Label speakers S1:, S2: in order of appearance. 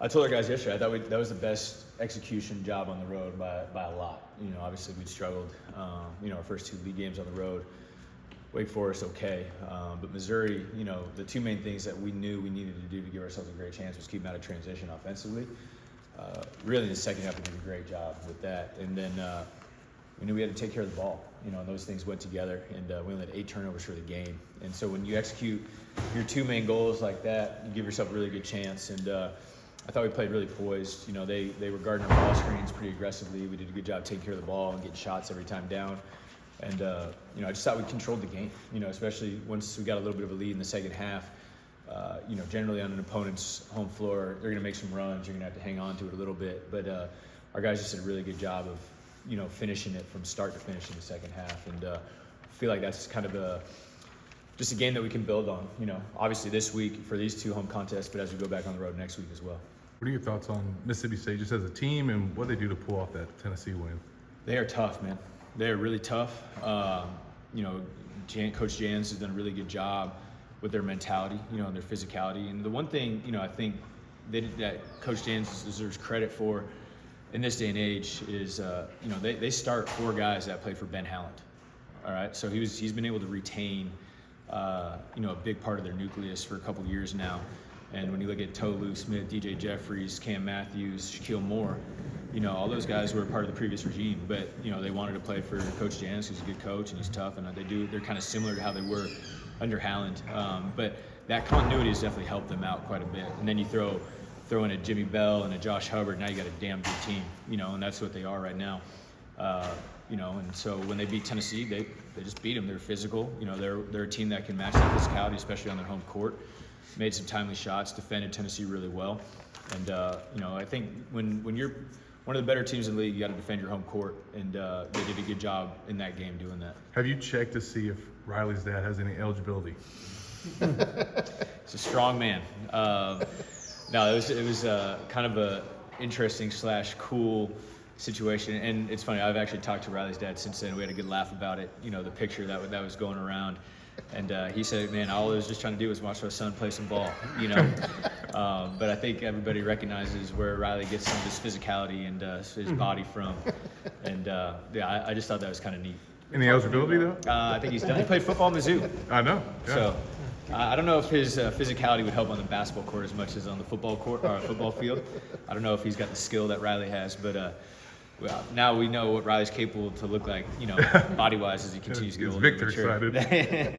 S1: I told our guys yesterday, I thought that was the best execution job on the road by a lot. Obviously we'd struggled, our first 2 league games on the road. Wake Forest, okay. But Missouri, the 2 main things that we knew we needed to do to give ourselves a great chance was keep them out of transition offensively. Really in the second half we did a great job with that. And then we knew we had to take care of the ball, and those things went together, and we only had 8 turnovers for the game. And so when you execute your 2 main goals like that, you give yourself a really good chance. And I thought we played really poised. They were guarding our ball screens pretty aggressively. We did a good job taking care of the ball and getting shots every time down. And, I just thought we controlled the game, especially once we got a little bit of a lead in the second half. Generally on an opponent's home floor, they're going to make some runs. You're going to have to hang on to it a little bit. But our guys just did a really good job of, finishing it from start to finish in the second half. And I feel like that's kind of just a game that we can build on, obviously this week for these 2 home contests, but as we go back on the road next week as well.
S2: What are your thoughts on Mississippi State just as a team and what they do to pull off that Tennessee win?
S1: They are tough, man. They are really tough. Coach Jans has done a really good job with their mentality, and their physicality. And the one thing, I think that Coach Jans deserves credit for in this day and age is, they start 4 guys that played for Ben Howland. All right, so he's been able to retain, a big part of their nucleus for a couple years now. And when you look at Tolu Smith, DJ Jeffries, Cam Matthews, Shaquille Moore, all those guys were part of the previous regime, but they wanted to play for Coach Jans, who's a good coach and he's tough, and they're kind of similar to how they were under Howland. But that continuity has definitely helped them out quite a bit. And then you throw in a Jimmy Bell and a Josh Hubbard, now you got a damn good team, and that's what they are right now. And so when they beat Tennessee, they just beat them. They're physical. They're a team that can match that physicality, especially on their home court. Made some timely shots, defended Tennessee really well. And, I think when you're one of the better teams in the league, you got to defend your home court, and they did a good job in that game doing that.
S2: Have you checked to see if Riley's dad has any eligibility?
S1: He's a strong man. No, it was kind of a interesting / cool situation, and it's funny. I've actually talked to Riley's dad since then. We had a good laugh about it. The picture that was going around, and he said, "Man, all I was just trying to do was watch my son play some ball." But I think everybody recognizes where Riley gets some of his physicality and his body from, and I just thought that was kind of neat.
S2: Any eligibility though?
S1: I think he's done. He played football in Mizzou.
S2: I know. Yeah. So.
S1: I don't know if his physicality would help on the basketball court as much as on the football court or football field. I don't know if he's got the skill that Riley has, but now we know what Riley's capable to look like, body-wise as he continues to get older.
S2: Victor excited.